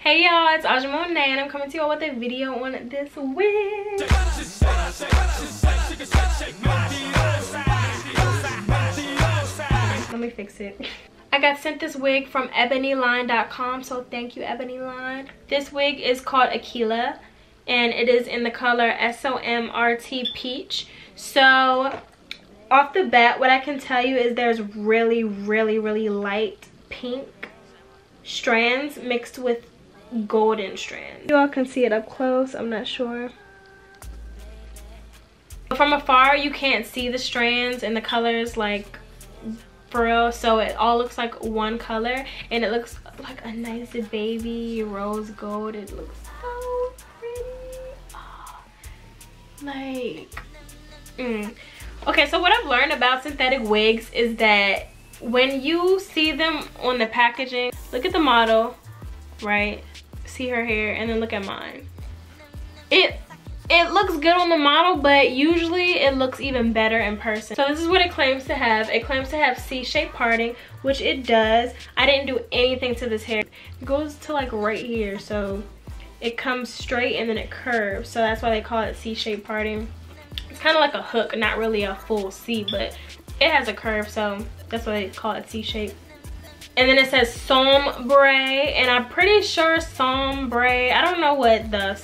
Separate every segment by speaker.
Speaker 1: Hey y'all, it's Aja Monet and I'm coming to you all with a video on this wig. Let me fix it. I got sent this wig from ebonyline.com, so thank you, Ebonyline. This wig is called AKILA and it is in the color SOMRT Peach. So off the bat, what I can tell you is there's really light pink strands mixed with golden strands. You all can see it up close, I'm not sure. From afar you can't see the strands and the colors like for real, so it all looks like one color and it looks like a nice baby rose gold. It looks so pretty. Oh, okay, so what I've learned about synthetic wigs is that when you see them on the packaging, look at the model, right? See her hair and then look at mine. It looks good on the model, but usually it looks even better in person. So this is what it claims to have. It claims to have C-shaped parting, which it does. I didn't do anything to this hair. It goes to like right here, so it comes straight and then it curves, so that's why they call it C-shaped parting. It's kind of like a hook, not really a full C, but it has a curve, so that's why they call it C-shaped. And then it says sombre, and I'm pretty sure sombre, I don't know what the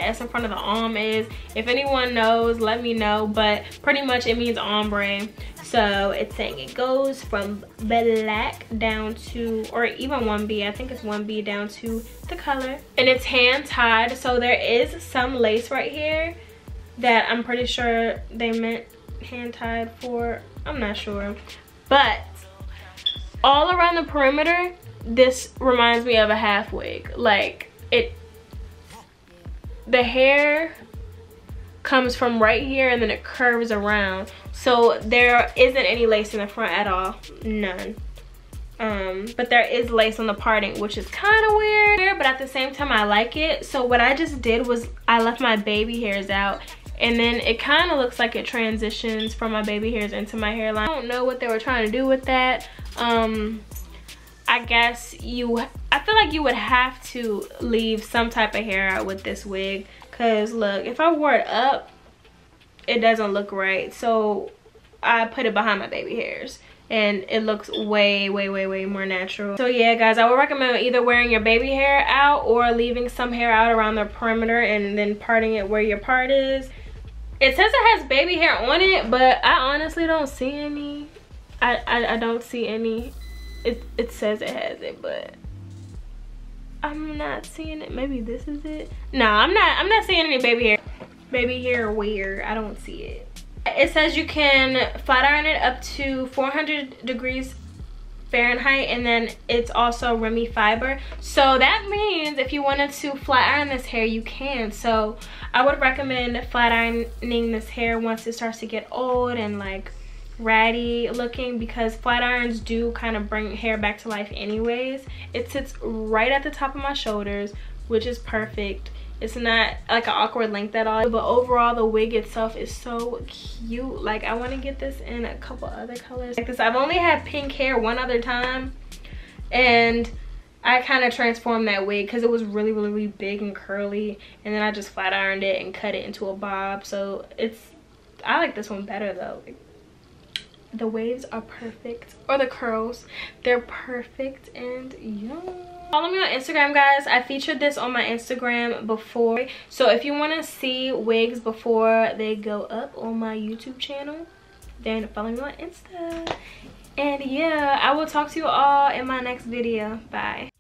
Speaker 1: S in front of the is. If anyone knows, let me know, but pretty much it means ombre. So it's saying it goes from black down to, or even 1B, I think it's 1B down to the color. And it's hand tied, so there is some lace right here that I'm pretty sure they meant hand tied for, I'm not sure. But all around the perimeter, this reminds me of a half wig. Like the hair comes from right here and then it curves around. So there isn't any lace in the front at all, none. But there is lace on the parting, which is kind of weird, but at the same time I like it. So what I just did was I left my baby hairs out, and then it kind of looks like it transitions from my baby hairs into my hairline. I don't know what they were trying to do with that. I guess I feel like you would have to leave some type of hair out with this wig, because look, if I wore it up, it doesn't look right. So I put it behind my baby hairs and it looks way more natural. So yeah guys, I would recommend either wearing your baby hair out or leaving some hair out around the perimeter and then parting it where your part is. It says it has baby hair on it, but I honestly don't see any. I don't see any. It says it has it, but I'm not seeing it. Maybe this is it. No, I'm not seeing any baby hair. Baby hair weird. I don't see it. It says you can flat iron it up to 400 degrees Fahrenheit, and then it's also Remy fiber. So that means if you wanted to flat iron this hair, you can. So I would recommend flat ironing this hair once it starts to get old and like ratty looking, because flat irons do kind of bring hair back to life anyways. It sits right at the top of my shoulders, which is perfect. It's not like an awkward length at all, but overall the wig itself is so cute. Like I want to get this in a couple other colors like this. I've only had pink hair one other time, and I kind of transformed that wig because it was really big and curly, and then I just flat ironed it and cut it into a bob. So I like this one better though. The waves are perfect, or the curls, they're perfect. And yeah, follow me on Instagram guys. I featured this on my Instagram before, so if you want to see wigs before they go up on my YouTube channel, then follow me on Insta. And yeah, I will talk to you all in my next video. Bye.